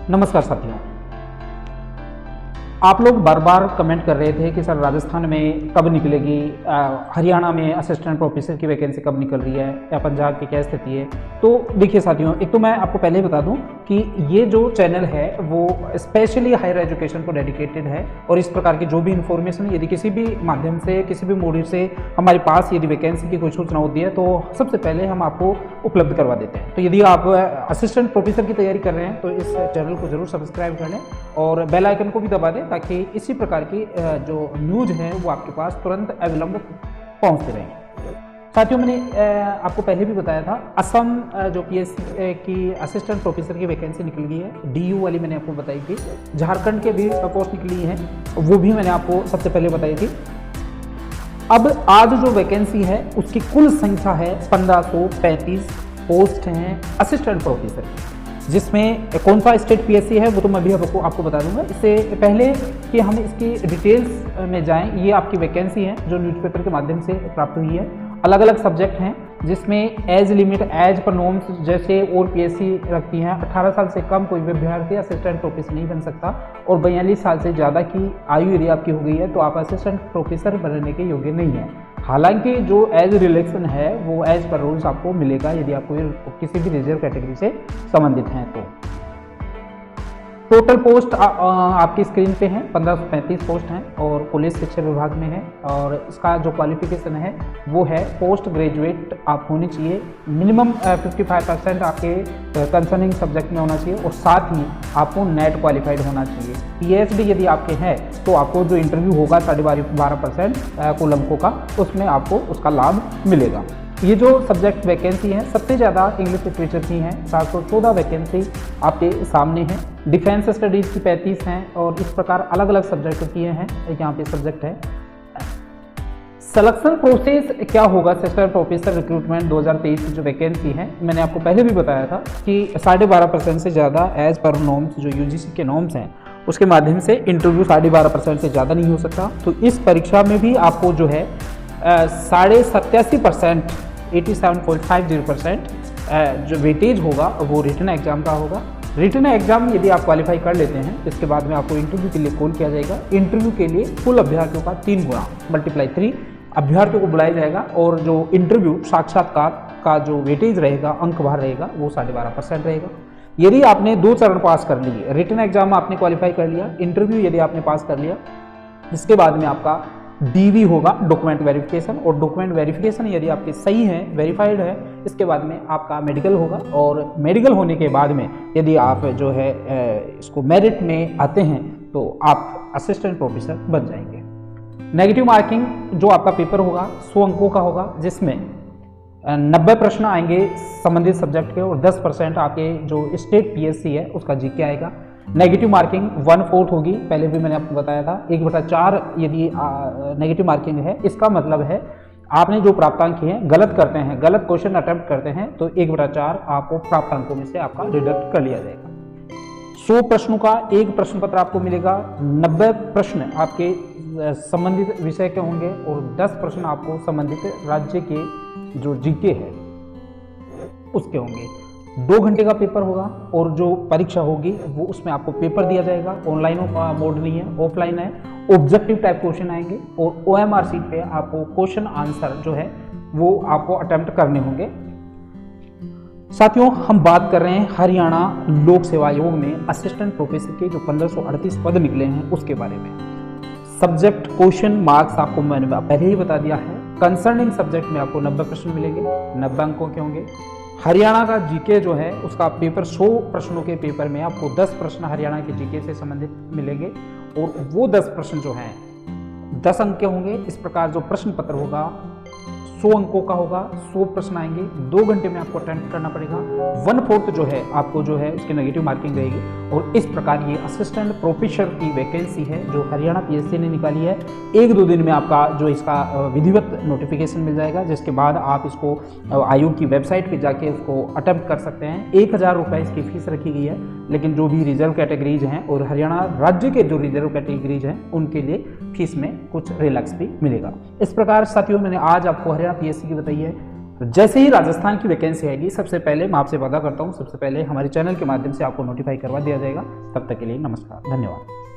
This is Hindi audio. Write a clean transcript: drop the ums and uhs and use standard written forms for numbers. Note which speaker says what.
Speaker 1: नमस्कार साथियों, आप लोग बार बार कमेंट कर रहे थे कि सर राजस्थान में कब निकलेगी, हरियाणा में असिस्टेंट प्रोफेसर की वैकेंसी कब निकल रही है या पंजाब की क्या स्थिति है। तो देखिए साथियों, एक तो मैं आपको पहले ही बता दूं कि ये जो चैनल है वो स्पेशली हायर एजुकेशन को डेडिकेटेड है और इस प्रकार की जो भी इन्फॉर्मेशन यदि किसी भी माध्यम से किसी भी मोड से हमारे पास यदि वैकेंसी की कोई सूचना होती है तो सबसे पहले हम आपको उपलब्ध करवा देते हैं। तो यदि आप असिस्टेंट प्रोफेसर की तैयारी कर रहे हैं तो इस चैनल को जरूर सब्सक्राइब कर लें और बेल आइकन को भी दबा दें ताकि इसी प्रकार की जो न्यूज़ है वो आपके पास तुरंत अविलंब पहुंचते रहेंगे। साथियों, मैंने आपको पहले भी बताया था असम जो पीएससी की असिस्टेंट प्रोफेसर की वैकेंसी निकल गई है, डीयू वाली मैंने आपको बताई थी। झारखंड के भी पोस्ट निकली है, वो भी मैंने आपको सबसे पहले बताई थी। अब आज जो वैकेंसी है उसकी कुल संख्या है 1535 पोस्ट हैं असिस्टेंट प्रोफेसर की, जिसमें कौन सा स्टेट पीएससी है वो तो मैं भी आपको बता दूंगा। इससे पहले कि हम इसकी डिटेल्स में जाएं, ये आपकी वैकेंसी है जो न्यूज़पेपर के माध्यम से प्राप्त हुई है। अलग अलग सब्जेक्ट हैं जिसमें एज लिमिट एज पर नॉर्म्स जैसे और पीएससी रखती हैं। 18 साल से कम कोई भी अभ्यर्थी असिस्टेंट प्रोफेसर नहीं बन सकता और 42 साल से ज़्यादा की आयु यदि आपकी हो गई है तो आप असिस्टेंट प्रोफेसर बनने के योग्य नहीं है। हालांकि जो एज रिलेक्शन है वो एज पर रूल्स आपको मिलेगा यदि आप किसी भी रिजर्व कैटेगरी से संबंधित हैं तो। टोटल पोस्ट आपकी स्क्रीन पे है 1535 पोस्ट हैं और पुलिस शिक्षा विभाग में है। और इसका जो क्वालिफिकेशन है वो है पोस्ट ग्रेजुएट आप होनी चाहिए। मिनिमम 55% आपके कंसर्निंग सब्जेक्ट में होना चाहिए और साथ ही आपको नेट क्वालिफाइड होना चाहिए। पीएचडी यदि आपके हैं तो आपको जो इंटरव्यू होगा 12.5% कुल अंकों का, उसमें आपको उसका लाभ मिलेगा। ये जो सब्जेक्ट वैकेंसी है सबसे ज़्यादा इंग्लिश लिटरेचर की हैं, 714 वैकेंसी आपके सामने है। डिफेंस स्टडीज़ की 35 हैं और इस प्रकार अलग अलग सब्जेक्ट की हैं। यहाँ पे सब्जेक्ट है। सिलेक्शन प्रोसेस क्या होगा असिस्टेंट प्रोफेसर रिक्रूटमेंट 2023 की जो वैकेंसी है, मैंने आपको पहले भी बताया था कि 12.5% से ज़्यादा एज पर नॉर्म्स जो यूजीसी के नॉर्म्स हैं उसके माध्यम से इंटरव्यू 12.5% से ज़्यादा नहीं हो सकता। तो इस परीक्षा में भी आपको जो है 87.50% 87.50% जो वेटेज होगा वो रिटन एग्जाम का होगा। रिटन एग्जाम यदि आप क्वालिफाई कर लेते हैं इसके बाद में आपको इंटरव्यू के लिए कॉल किया जाएगा। इंटरव्यू के लिए कुल अभ्यर्थियों का 3 गुना × 3 अभ्यर्थियों को बुलाया जाएगा और जो इंटरव्यू साक्षात्कार का जो वेटेज रहेगा, अंक भार रहेगा, वो 12.5% रहेगा। यदि आपने 2 चरण पास कर लिए, रिटन एग्जाम आपने क्वालिफाई कर लिया, इंटरव्यू यदि आपने पास कर लिया, इसके बाद में आपका डीवी होगा, डॉक्यूमेंट वेरिफिकेशन। और डॉक्यूमेंट वेरिफिकेशन यदि आपके सही है, वेरीफाइड है, इसके बाद में आपका मेडिकल होगा और मेडिकल होने के बाद में यदि आप जो है इसको मेरिट में आते हैं तो आप असिस्टेंट प्रोफेसर बन जाएंगे। नेगेटिव मार्किंग जो आपका पेपर होगा 100 अंकों का होगा, जिसमें 90 प्रश्न आएंगे संबंधित सब्जेक्ट के और 10% आपके जो स्टेट पीएससी है उसका जीके आएगा। नेगेटिव मार्किंग 1/4 होगी, पहले भी मैंने आपको बताया था। 1/4 यदि नेगेटिव मार्किंग है, इसका मतलब है आपने जो प्राप्तांक किए हैं गलत करते हैं, गलत क्वेश्चन अटेम्प्ट करते हैं तो 1/4 आपको प्राप्तांकों में से आपका डिडक्ट कर लिया जाएगा। 100 प्रश्नों का एक प्रश्न पत्र आपको मिलेगा। 90 प्रश्न आपके संबंधित विषय के होंगे और 10 प्रश्न आपको संबंधित राज्य के जो जीके है उसके होंगे। 2 घंटे का पेपर होगा और जो परीक्षा होगी वो उसमें आपको पेपर दिया जाएगा। ऑनलाइन मोड नहीं है, ऑफलाइन है। ऑब्जेक्टिव टाइप क्वेश्चन आएंगे और ओएमआर सीट पे आपको क्वेश्चन आंसर जो है वो आपको अटेम्प्ट करने होंगे। साथियों, हम बात कर रहे हैं हरियाणा लोक सेवा आयोग में असिस्टेंट प्रोफेसर के जो 1538 पद निकले हैं उसके बारे में। सब्जेक्ट क्वेश्चन मार्क्स आपको मैंने पहले ही बता दिया है। कंसर्निंग सब्जेक्ट में आपको 90 प्रश्न मिलेंगे, 90 अंकों के होंगे। हरियाणा का जीके जो है उसका पेपर 100 प्रश्नों के पेपर में आपको 10 प्रश्न हरियाणा के जीके से संबंधित मिलेंगे और वो 10 प्रश्न जो हैं 10 अंक के होंगे। इस प्रकार जो प्रश्न पत्र होगा 100 अंकों का होगा, 100 प्रश्न आएंगे, 2 घंटे में आपको अटेम्प्ट करना पड़ेगा। 1/4 जो है आपको जो है उसकी नेगेटिव मार्किंग रहेगी और इस प्रकार ये असिस्टेंट प्रोफेसर की वैकेंसी है जो हरियाणा पीएससी ने निकाली है। 1-2 दिन में आपका जो इसका विधिवत नोटिफिकेशन मिल जाएगा, जिसके बाद आप इसको आयोग की वेबसाइट पर जाके उसको अटेम्प्ट कर सकते हैं। 1000 रुपये इसकी फीस रखी गई है, लेकिन जो भी रिजर्व कैटेगरीज हैं और हरियाणा राज्य के जो रिजर्व कैटेगरीज हैं उनके लिए फीस में कुछ रिलैक्स भी मिलेगा। इस प्रकार साथियों मैंने आज आपको हरियाणा पीएससी की बताई है तो जैसे ही राजस्थान की वैकेंसी आएगी सबसे पहले मैं आपसे वादा करता हूँ, सबसे पहले हमारे चैनल के माध्यम से आपको नोटिफाई करवा दिया जाएगा। तब तक के लिए नमस्कार, धन्यवाद।